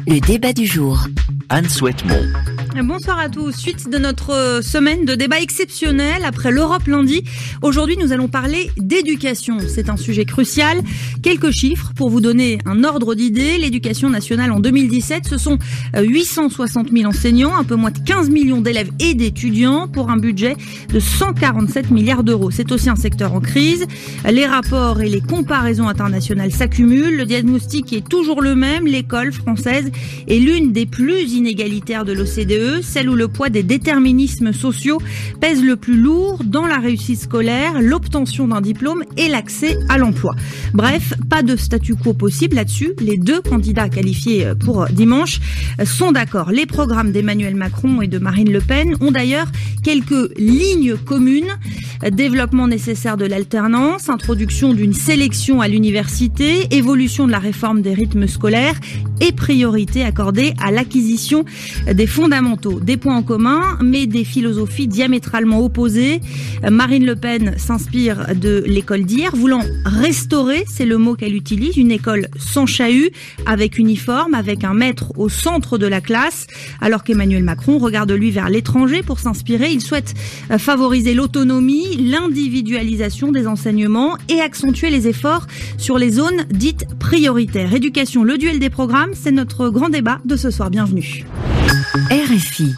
Le débat du jour. Anne Souhaitemont. Bonsoir à tous. Suite de notre semaine de débat exceptionnel après l'Europe lundi. Aujourd'hui, nous allons parler d'éducation. C'est un sujet crucial. Quelques chiffres pour vous donner un ordre d'idée. L'éducation nationale en 2017, ce sont 860 000 enseignants, un peu moins de 15 millions d'élèves et d'étudiants pour un budget de 147 milliards d'euros. C'est aussi un secteur en crise. Les rapports et les comparaisons internationales s'accumulent. Le diagnostic est toujours le même. L'école française est l'une des plus inégalitaires de l'OCDE. Celle où le poids des déterminismes sociaux pèse le plus lourd dans la réussite scolaire, l'obtention d'un diplôme et l'accès à l'emploi. Bref, pas de statu quo possible là-dessus. Les deux candidats qualifiés pour dimanche sont d'accord. Les programmes d'Emmanuel Macron et de Marine Le Pen ont d'ailleurs quelques lignes communes. Développement nécessaire de l'alternance, introduction d'une sélection à l'université, évolution de la réforme des rythmes scolaires et priorité accordée à l'acquisition des fondamentaux. Des points en commun, mais des philosophies diamétralement opposées. Marine Le Pen s'inspire de l'école d'hier, voulant restaurer, c'est le mot qu'elle utilise, une école sans chahut, avec uniforme, avec un maître au centre de la classe, alors qu'Emmanuel Macron regarde lui vers l'étranger pour s'inspirer. Il souhaite favoriser l'autonomie, l'individualisation des enseignements et accentuer les efforts sur les zones dites prioritaires. Éducation, le duel des programmes, c'est notre grand débat de ce soir. Bienvenue. RFI.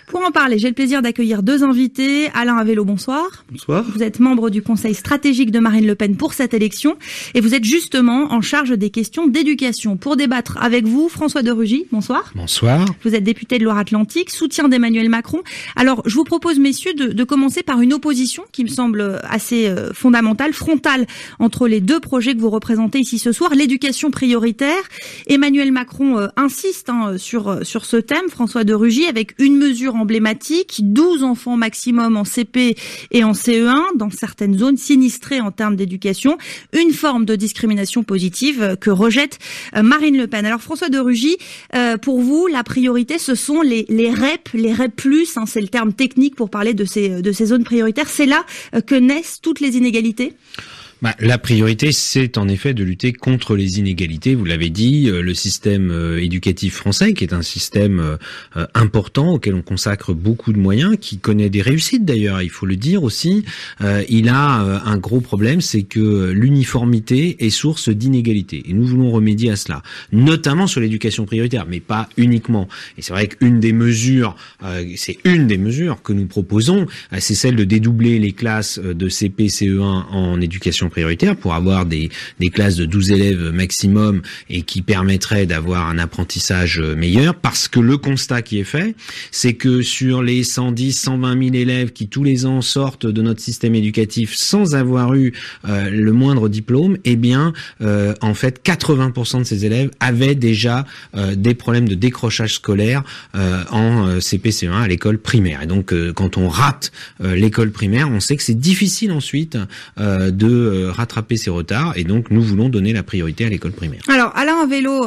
Pour en parler, j'ai le plaisir d'accueillir deux invités. Alain Avello, bonsoir. Bonsoir. Vous êtes membre du conseil stratégique de Marine Le Pen pour cette élection et vous êtes justement en charge des questions d'éducation. Pour débattre avec vous, François de Rugy, bonsoir. Bonsoir. Vous êtes député de Loire-Atlantique, soutien d'Emmanuel Macron. Alors, je vous propose, messieurs, de commencer par une opposition qui me semble assez fondamentale, frontale, entre les deux projets que vous représentez ici ce soir. L'éducation prioritaire. Emmanuel Macron insiste sur ce thème, François de Rugy, avec une mesure emblématique, 12 enfants maximum en CP et en CE1 dans certaines zones sinistrées en termes d'éducation, une forme de discrimination positive que rejette Marine Le Pen. Alors François de Rugy, pour vous, la priorité, ce sont les REP, les REP+, c'est le terme technique pour parler de ces zones prioritaires. C'est là que naissent toutes les inégalités ? La priorité, c'est en effet de lutter contre les inégalités. Vous l'avez dit, le système éducatif français, qui est un système important, auquel on consacre beaucoup de moyens, qui connaît des réussites d'ailleurs, il faut le dire aussi, il a un gros problème, c'est que l'uniformité est source d'inégalités. Et nous voulons remédier à cela, notamment sur l'éducation prioritaire, mais pas uniquement. Et c'est vrai qu'une des mesures, que nous proposons, c'est celle de dédoubler les classes de CP, CE1 en éducation prioritaire pour avoir des classes de 12 élèves maximum et qui permettraient d'avoir un apprentissage meilleur, parce que le constat qui est fait, c'est que sur les 110, 120 000 élèves qui tous les ans sortent de notre système éducatif sans avoir eu le moindre diplôme, en fait 80% de ces élèves avaient déjà des problèmes de décrochage scolaire en CP-CE1 à l'école primaire. Et donc quand on rate l'école primaire, on sait que c'est difficile ensuite de rattraper ces retards, et donc nous voulons donner la priorité à l'école primaire. Alors Alain Avello,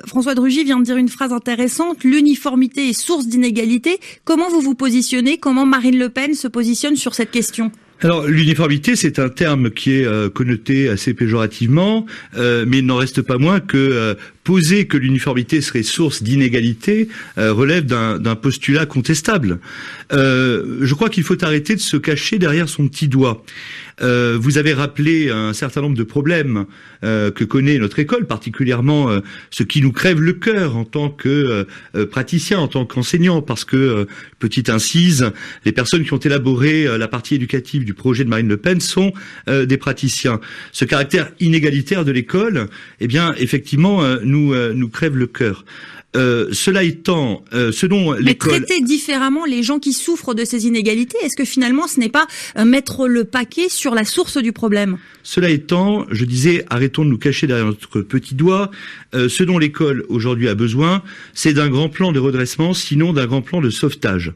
François de Rugy vient de dire une phrase intéressante, l'uniformité est source d'inégalité. Comment vous vous positionnez? Comment Marine Le Pen se positionne sur cette question? Alors, l'uniformité, c'est un terme qui est connoté assez péjorativement, mais il n'en reste pas moins que poser que l'uniformité serait source d'inégalité relève d'un postulat contestable. Je crois qu'il faut arrêter de se cacher derrière son petit doigt. Vous avez rappelé un certain nombre de problèmes que connaît notre école, particulièrement ce qui nous crève le cœur en tant que praticien, en tant qu'enseignant, parce que, petite incise, les personnes qui ont élaboré la partie éducative du projet de Marine Le Pen sont des praticiens. Ce caractère inégalitaire de l'école, effectivement, nous crève le cœur. Cela étant, selon l'école... Mais traiter différemment les gens qui souffrent de ces inégalités, est-ce que finalement ce n'est pas mettre le paquet sur la source du problème? Cela étant, je disais, arrêtons de nous cacher derrière notre petit doigt. Ce dont l'école aujourd'hui a besoin, c'est d'un grand plan de redressement, sinon d'un grand plan de sauvetage.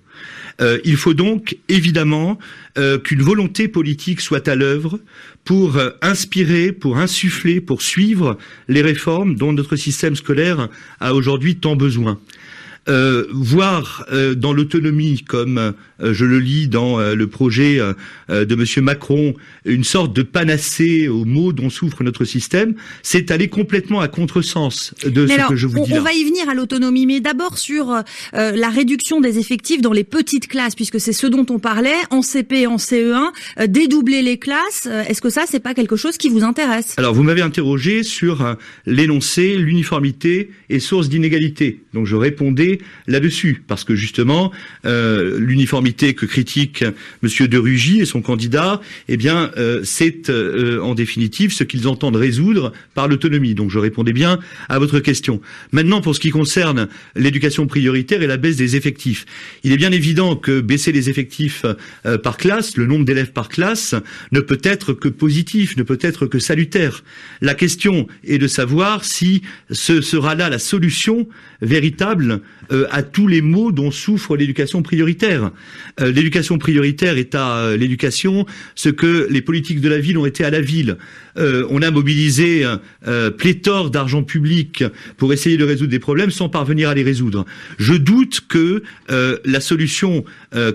Il faut donc évidemment qu'une volonté politique soit à l'œuvre pour inspirer, pour insuffler, pour suivre les réformes dont notre système scolaire a aujourd'hui tant besoin. voir dans l'autonomie, comme je le lis dans le projet de Monsieur Macron, une sorte de panacée aux maux dont souffre notre système, c'est aller complètement à contresens de ce que je vous dis là. On va y venir à l'autonomie, mais d'abord sur la réduction des effectifs dans les petites classes, puisque c'est ce dont on parlait, en CP, en CE1, dédoubler les classes. Est-ce que ça, c'est pas quelque chose qui vous intéresse? Alors, vous m'avez interrogé sur l'énoncé, l'uniformité et source d'inégalité. Donc, je répondais là-dessus, parce que justement, l'uniformité que critique Monsieur de Rugy et son candidat, eh bien, c'est en définitive ce qu'ils entendent résoudre par l'autonomie. Donc, je répondais bien à votre question. Maintenant, pour ce qui concerne l'éducation prioritaire et la baisse des effectifs, il est bien évident que baisser les effectifs par classe, le nombre d'élèves par classe, ne peut être que positif, ne peut être que salutaire. La question est de savoir si ce sera là la solution véritable à tous les maux dont souffre l'éducation prioritaire. L'éducation prioritaire est à l'éducation ce que les politiques de la ville ont été à la ville. On a mobilisé pléthore d'argent public pour essayer de résoudre des problèmes sans parvenir à les résoudre. Je doute que la solution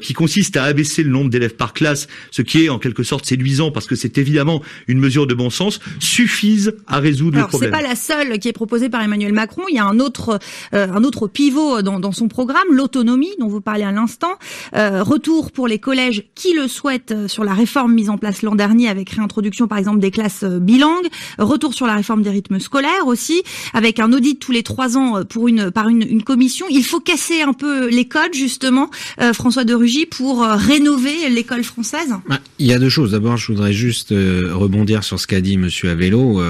qui consiste à abaisser le nombre d'élèves par classe, ce qui est en quelque sorte séduisant parce que c'est évidemment une mesure de bon sens, suffise à résoudre le problème. Alors c'est pas la seule qui est proposée par Emmanuel Macron. Il y a un autre pivot dans son programme, l'autonomie dont vous parlez à l'instant. Retour pour les collèges qui le souhaitent sur la réforme mise en place l'an dernier avec réintroduction par exemple des classes bilingues. Retour sur la réforme des rythmes scolaires aussi, avec un audit tous les 3 ans par une commission. Il faut casser un peu les codes justement, François de Rugy, pour rénover l'école française. Il y a 2 choses. D'abord, je voudrais juste rebondir sur ce qu'a dit Monsieur Avello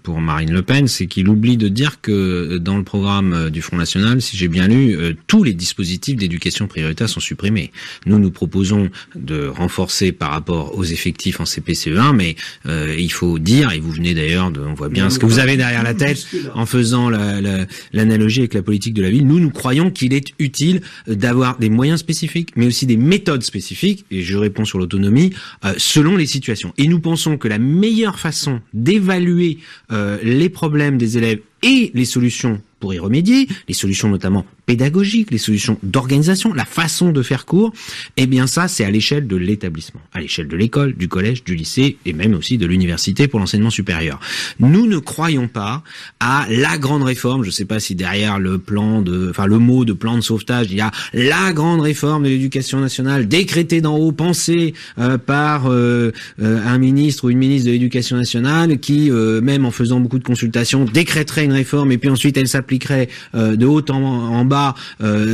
pour Marine Le Pen, c'est qu'il oublie de dire que dans le programme du Front National, si j'ai bien lu, tous les dispositifs d'éducation prioritaire sont supprimés. Nous proposons de renforcer par rapport aux effectifs en CP-CE1, mais il faut dire, et vous venez d'ailleurs on voit bien ce que vous avez derrière la tête en faisant l'analogie avec la politique de la ville, nous croyons qu'il est utile d'avoir des moyens spécifiques, mais aussi des méthodes spécifiques, et je réponds sur l'autonomie, selon les situations. Et nous pensons que la meilleure façon d'évaluer les problèmes des élèves et les solutions pour y remédier, les solutions notamment pédagogiques, les solutions d'organisation, la façon de faire cours, eh bien ça, c'est à l'échelle de l'établissement, à l'échelle de l'école, du collège, du lycée et même aussi de l'université pour l'enseignement supérieur. Nous ne croyons pas à la grande réforme. Je ne sais pas si derrière le mot de plan de sauvetage, il y a la grande réforme de l'éducation nationale décrétée d'en haut, pensée par un ministre ou une ministre de l'éducation nationale qui, même en faisant beaucoup de consultations, décréterait une réforme et puis ensuite elle s'appliquerait de haut en bas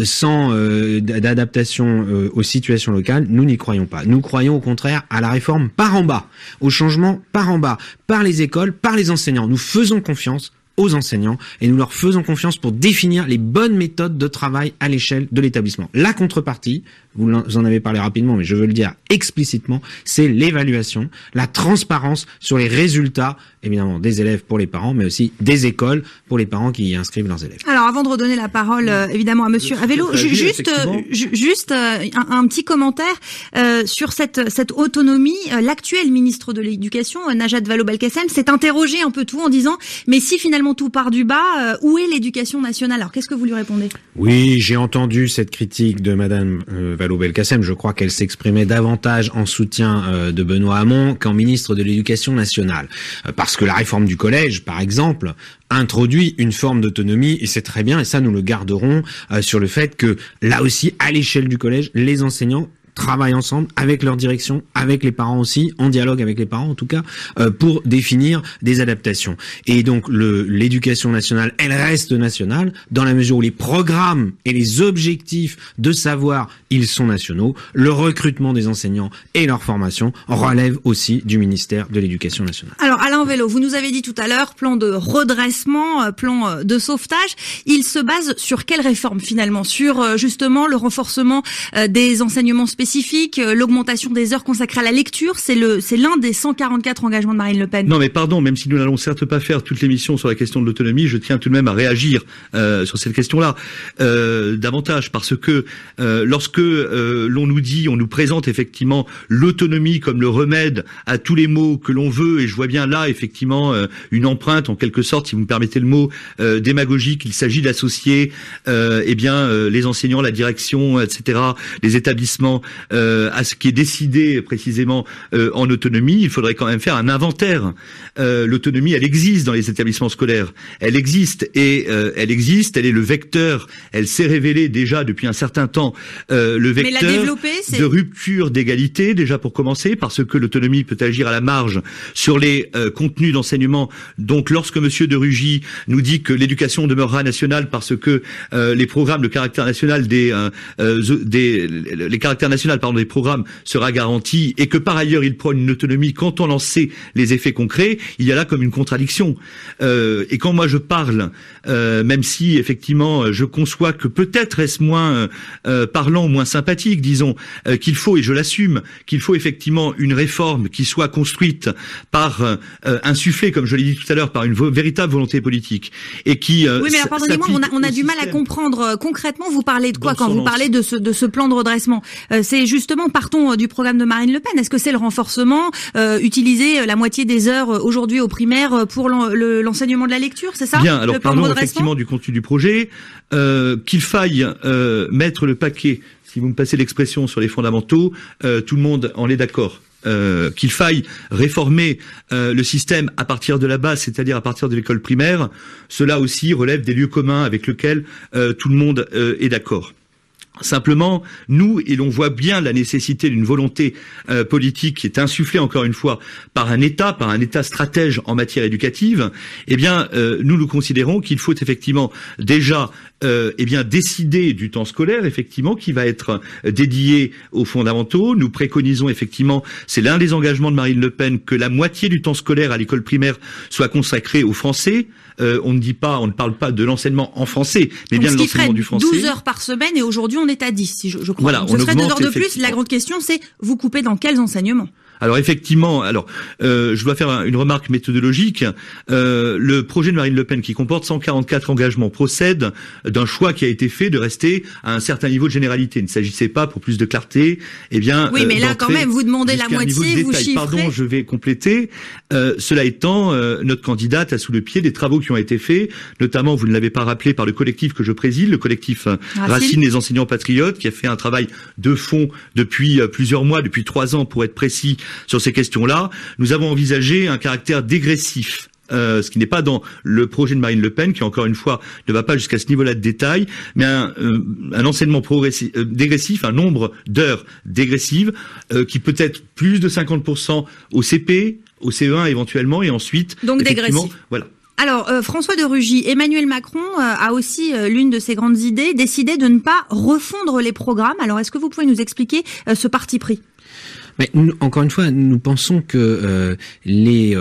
sans d'adaptation aux situations locales. Nous n'y croyons pas. Nous croyons au contraire à la réforme par en bas, au changement par en bas, par les écoles, par les enseignants. Nous faisons confiance aux enseignants et nous leur faisons confiance pour définir les bonnes méthodes de travail à l'échelle de l'établissement. La contrepartie, vous en avez parlé rapidement, mais je veux le dire explicitement, c'est l'évaluation, la transparence sur les résultats, évidemment, des élèves pour les parents, mais aussi des écoles pour les parents qui y inscrivent leurs élèves. Alors, avant de redonner la parole, évidemment, à Monsieur Avello, juste un petit commentaire sur cette autonomie. L'actuel ministre de l'Éducation, Najat Vallaud-Belkacem, s'est interrogé un peu tout en disant, mais si finalement tout part du bas, où est l'éducation nationale? Alors, qu'est-ce que vous lui répondez? Oui, j'ai entendu cette critique de Madame Vallaud-Belkacem. Je crois qu'elle s'exprimait davantage en soutien de Benoît Hamon qu'en ministre de l'Éducation nationale. Parce que la réforme du collège, par exemple, introduit une forme d'autonomie, et c'est très bien, et ça nous le garderons sur le fait que, là aussi, à l'échelle du collège, les enseignants travaillent ensemble avec leur direction, avec les parents aussi, en dialogue avec les parents en tout cas, pour définir des adaptations. Et donc l'éducation nationale, elle reste nationale dans la mesure où les programmes et les objectifs de savoir, ils sont nationaux. Le recrutement des enseignants et leur formation relèvent aussi du ministère de l'Éducation nationale. Alors Alain Vello, vous nous avez dit tout à l'heure, plan de redressement, plan de sauvetage, il se base sur quelle réforme finalement? Sur justement le renforcement des enseignements spécifiques spécifiques, l'augmentation des heures consacrées à la lecture, c'est l'un des 144 engagements de Marine Le Pen. Non, mais pardon, même si nous n'allons certes pas faire toute l'émission sur la question de l'autonomie, je tiens tout de même à réagir sur cette question-là davantage, parce que lorsque l'on nous dit, on nous présente effectivement l'autonomie comme le remède à tous les maux que l'on veut, et je vois bien là effectivement une empreinte en quelque sorte, si vous me permettez le mot, démagogique. Il s'agit d'associer les enseignants, la direction, etc., les établissements à ce qui est décidé précisément en autonomie. Il faudrait quand même faire un inventaire. L'autonomie, elle existe dans les établissements scolaires. Elle existe et elle est le vecteur. Elle s'est révélée déjà depuis un certain temps le vecteur de rupture d'égalité, déjà pour commencer, parce que l'autonomie peut agir à la marge sur les contenus d'enseignement. Donc lorsque Monsieur de Rugy nous dit que l'éducation demeurera nationale parce que les programmes, le caractère national des programmes sera garanti, et que par ailleurs il prône une autonomie quand on en sait les effets concrets, il y a là comme une contradiction. Et quand moi je parle, même si effectivement je conçois que peut-être est-ce moins parlant ou moins sympathique, disons, qu'il faut, et je l'assume, qu'il faut effectivement une réforme qui soit construite par insufflée, comme je l'ai dit tout à l'heure, par une véritable volonté politique, et qui oui, mais alors, pardonnez-moi, on a du mal à comprendre concrètement. Vous parlez de quoi quand vous parlez de ce plan de redressement? C'est justement, partons du programme de Marine Le Pen. Est-ce que c'est le renforcement, utiliser la moitié des heures aujourd'hui au primaire pour l'enseignement de la lecture, c'est ça? Bien, alors parlons effectivement du contenu du projet. Qu'il faille mettre le paquet, si vous me passez l'expression, sur les fondamentaux, tout le monde en est d'accord. Qu'il faille réformer le système à partir de la base, c'est-à-dire à partir de l'école primaire, cela aussi relève des lieux communs avec lesquels tout le monde est d'accord. Simplement, nous, et l'on voit bien la nécessité d'une volonté politique qui est insufflée encore une fois par un État stratège en matière éducative, nous considérons qu'il faut effectivement déjà décider du temps scolaire, effectivement, qui va être dédié aux fondamentaux. Nous préconisons effectivement, c'est l'un des engagements de Marine Le Pen, que la moitié du temps scolaire à l'école primaire soit consacrée au français. On ne parle pas de l'enseignement en français, mais bien de l'enseignement du français. 12 heures par semaine, et aujourd'hui on est à 10, si je crois. Voilà, ce serait 2 heures de plus. La grande question, c'est vous coupez dans quels enseignements? Alors effectivement, je dois faire une remarque méthodologique. Le projet de Marine Le Pen, qui comporte 144 engagements, procède d'un choix qui a été fait de rester à un certain niveau de généralité. Il ne s'agissait pas, pour plus de clarté, oui, mais là quand même, vous demandez la moitié, vous chiffrez. Pardon, je vais compléter. Cela étant, notre candidate a sous le pied des travaux qui ont été faits, notamment, vous ne l'avez pas rappelé, par le collectif que je préside, le collectif Racine des enseignants patriotes, qui a fait un travail de fond depuis plusieurs mois, depuis 3 ans pour être précis, sur ces questions-là. Nous avons envisagé un caractère dégressif, ce qui n'est pas dans le projet de Marine Le Pen, qui encore une fois ne va pas jusqu'à ce niveau-là de détail, mais un enseignement dégressif, un nombre d'heures dégressives, qui peut être plus de 50% au CP, au CE1 éventuellement, et ensuite... Donc dégressif. Voilà. Alors, François de Rugy, Emmanuel Macron a aussi, l'une de ses grandes idées, décidé de ne pas refondre les programmes. Alors, est-ce que vous pouvez nous expliquer ce parti pris ? Mais encore une fois, nous pensons que les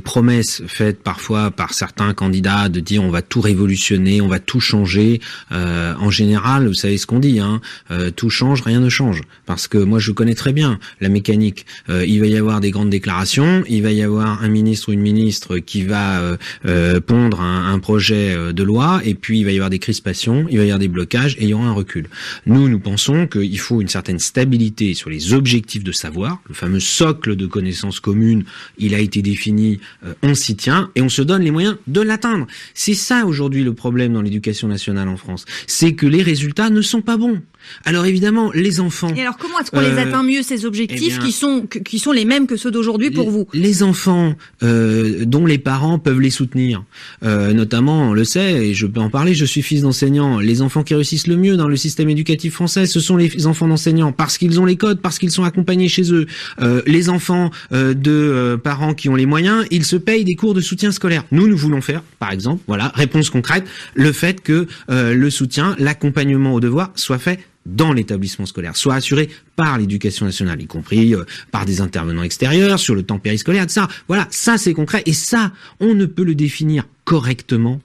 promesses faites parfois par certains candidats de dire on va tout révolutionner, on va tout changer, en général, vous savez ce qu'on dit, tout change, rien ne change. Parce que moi je connais très bien la mécanique. Il va y avoir des grandes déclarations, il va y avoir un ministre ou une ministre qui va pondre un projet de loi, et puis il va y avoir des crispations, il va y avoir des blocages, et il y aura un recul. Nous pensons qu'il faut une certaine stabilité sur les objectifs de savoir, le fameux socle de connaissances communes, il a été défini, on s'y tient, et on se donne les moyens de l'atteindre. C'est ça aujourd'hui le problème dans l'éducation nationale en France, c'est que les résultats ne sont pas bons. Alors évidemment, les enfants... Et alors comment est-ce qu'on les atteint mieux, ces objectifs qui sont les mêmes que ceux d'aujourd'hui pour vous? Les enfants dont les parents peuvent les soutenir, notamment, on le sait, et je peux en parler, je suis fils d'enseignant, les enfants qui réussissent le mieux dans le système éducatif français, ce sont les enfants d'enseignants, parce qu'ils ont les codes, parce qu'ils sont accompagnés chez eux. Les enfants de parents qui ont les moyens, ils se payent des cours de soutien scolaire. Nous voulons faire, par exemple, voilà, réponse concrète, le fait que le soutien, l'accompagnement au devoir soit fait dans l'établissement scolaire soit assurée par l'éducation nationale, y compris par des intervenants extérieurs, sur le temps périscolaire, etc. Voilà, ça c'est concret, et ça, on ne peut le définir correctement,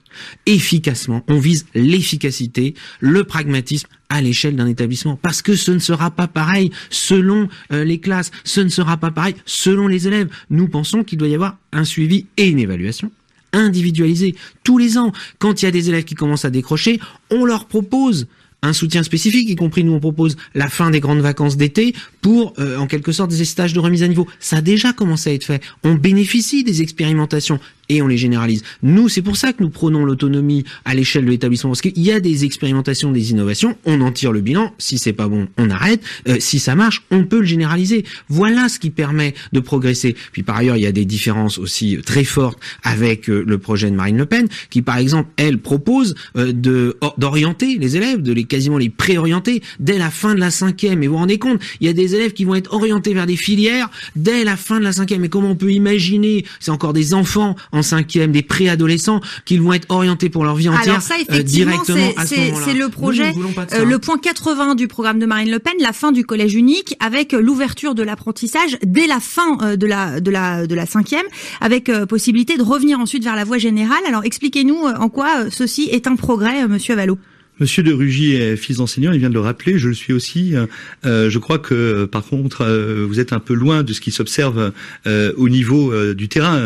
efficacement. On vise l'efficacité, le pragmatisme à l'échelle d'un établissement, parce que ce ne sera pas pareil selon les classes, ce ne sera pas pareil selon les élèves. Nous pensons qu'il doit y avoir un suivi et une évaluation individualisée tous les ans. Quand il y a des élèves qui commencent à décrocher, on leur propose un soutien spécifique, y compris nous on propose la fin des grandes vacances d'été pour en quelque sorte des stages de remise à niveau. Ça a déjà commencé à être fait. On bénéficie des expérimentations et on les généralise. Nous, c'est pour ça que nous prônons l'autonomie à l'échelle de l'établissement, parce qu'il y a des expérimentations, des innovations, on en tire le bilan, si c'est pas bon, on arrête, si ça marche, on peut le généraliser. Voilà ce qui permet de progresser. Puis par ailleurs, il y a des différences aussi très fortes avec le projet de Marine Le Pen, qui par exemple, elle propose d'orienter les élèves, quasiment les préorienter dès la fin de la 5e. Et vous vous rendez compte, il y a des élèves qui vont être orientés vers des filières dès la fin de la 5e. Mais comment on peut imaginer, c'est encore des enfants en 5e, des préadolescents, qu'ils vont être orientés pour leur vie entière. Alors ça, effectivement, directement à ce moment-là. C'est le projet, le point 80 du programme de Marine Le Pen, la fin du collège unique, avec l'ouverture de l'apprentissage dès la fin de la 5e, avec possibilité de revenir ensuite vers la voie générale. Alors expliquez-nous en quoi ceci est un progrès, Monsieur Avallot. Monsieur de Rugy est fils d'enseignant, il vient de le rappeler, je le suis aussi. Je crois que, par contre, vous êtes un peu loin de ce qui s'observe au niveau du terrain,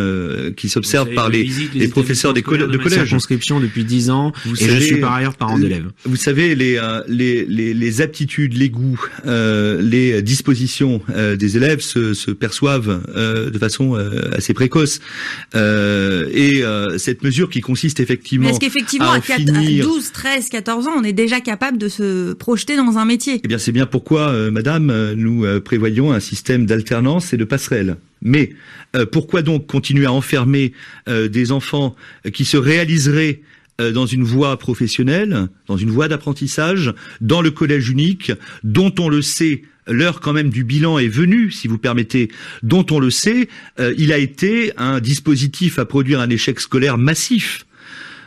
qui s'observe par les professeurs de collège. Circonscription depuis 10 ans, je suis par ailleurs parent d'élèves. Vous savez, les aptitudes, les goûts, les dispositions des élèves se perçoivent de façon assez précoce. Et cette mesure qui consiste effectivement Mais est-ce qu'effectivement à 12, 13, 14 ans, on est déjà capable de se projeter dans un métier? Eh bien, c'est bien pourquoi, madame, nous prévoyons un système d'alternance et de passerelle. Mais pourquoi donc continuer à enfermer des enfants qui se réaliseraient dans une voie professionnelle, dans une voie d'apprentissage, dans le collège unique, dont on le sait, l'heure quand même du bilan est venue, si vous permettez, dont on le sait, il a été un dispositif à produire un échec scolaire massif.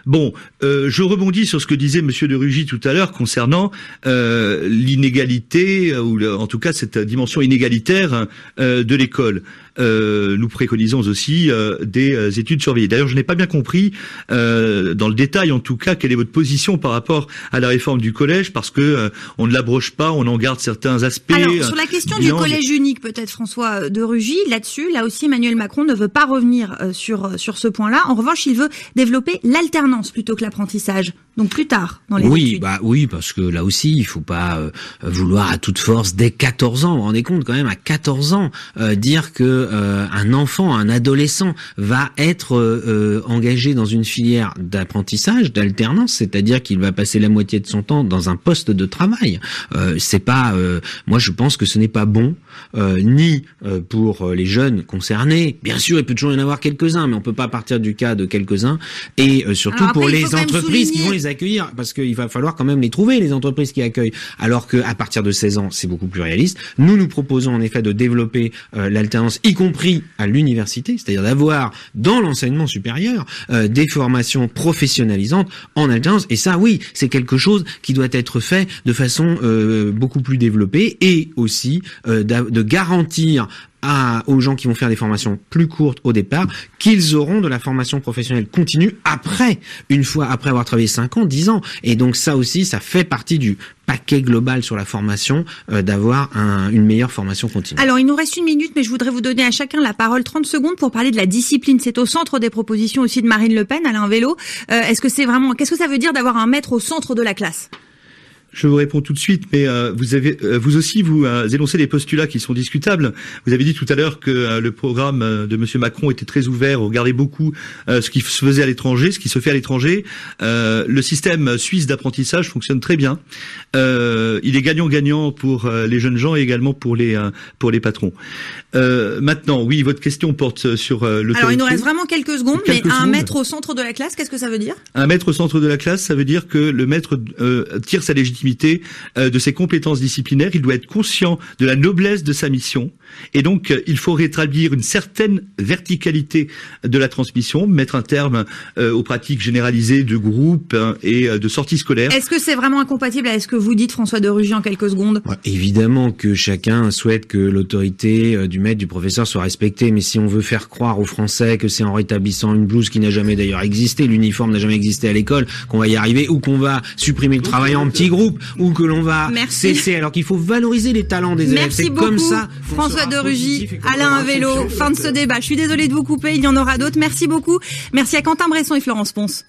Bon, je rebondis sur ce que disait Monsieur de Rugy tout à l'heure concernant l'inégalité, ou en tout cas cette dimension inégalitaire de l'école. Nous préconisons aussi des études surveillées. D'ailleurs, je n'ai pas bien compris, dans le détail en tout cas, quelle est votre position par rapport à la réforme du collège, parce que on ne l'abroge pas, on en garde certains aspects. Alors, sur la question du collège unique, peut-être François de Rugy, là aussi, Emmanuel Macron ne veut pas revenir sur ce point-là. En revanche, il veut développer l'alternance plutôt que l'apprentissage. Donc plus tard dans les études. Oui, parce que là aussi, il faut pas vouloir à toute force dès 14 ans. Vous vous rendez compte quand même à 14 ans dire que un enfant, un adolescent va être engagé dans une filière d'apprentissage, d'alternance, c'est-à-dire qu'il va passer la moitié de son temps dans un poste de travail. C'est pas, moi je pense que ce n'est pas bon, ni pour les jeunes concernés. Bien sûr, il peut toujours y en avoir quelques-uns, mais on peut pas partir du cas de quelques-uns. Et surtout pour les entreprises qui vont les accueillir, parce qu'il va falloir quand même les trouver, les entreprises qui accueillent. Alors que à partir de 16 ans, c'est beaucoup plus réaliste. Nous proposons en effet de développer l'alternance, y compris à l'université, c'est-à-dire d'avoir dans l'enseignement supérieur des formations professionnalisantes en alternance. Et ça, oui, c'est quelque chose qui doit être fait de façon beaucoup plus développée, et aussi de garantir aux gens qui vont faire des formations plus courtes au départ, qu'ils auront de la formation professionnelle continue après avoir travaillé 5 ans, 10 ans. Et donc ça aussi, ça fait partie du paquet global sur la formation, d'avoir une meilleure formation continue. Alors, il nous reste 1 minute, mais je voudrais vous donner à chacun la parole 30 secondes pour parler de la discipline. C'est au centre des propositions aussi de Marine Le Pen, Alain Vélo. Qu'est-ce que ça veut dire d'avoir un maître au centre de la classe ? Je vous réponds tout de suite, mais vous aussi énoncez des postulats qui sont discutables. Vous avez dit tout à l'heure que le programme de Monsieur Macron était très ouvert, regardez beaucoup ce qui se faisait à l'étranger, ce qui se fait à l'étranger. Le système suisse d'apprentissage fonctionne très bien. Il est gagnant-gagnant pour les jeunes gens et également pour les patrons. Maintenant, oui, votre question porte sur l'autorité. Alors, il nous reste vraiment quelques secondes, mais un maître au centre de la classe, qu'est-ce que ça veut dire ? Un maître au centre de la classe, ça veut dire que le maître tire sa légitimité légitimité de ses compétences disciplinaires, il doit être conscient de la noblesse de sa mission. Et donc, il faut rétablir une certaine verticalité de la transmission, mettre un terme aux pratiques généralisées de groupe et de sorties scolaires. Est-ce que c'est vraiment incompatible avec ce que vous dites, François de Rugy, en quelques secondes? Évidemment que chacun souhaite que l'autorité du maître, du professeur soit respectée, mais si on veut faire croire aux Français que c'est en rétablissant une blouse qui n'a jamais d'ailleurs existé, l'uniforme n'a jamais existé à l'école, qu'on va y arriver, ou qu'on va supprimer le travail en petits groupes, ou que l'on va cesser, alors qu'il faut valoriser les talents des élèves. Merci c'est beaucoup, comme ça. François de Rugy, Alain Avello. Fin de ce débat. Je suis désolée de vous couper, il y en aura d'autres. Merci beaucoup. Merci à Quentin Bresson et Florence Pons.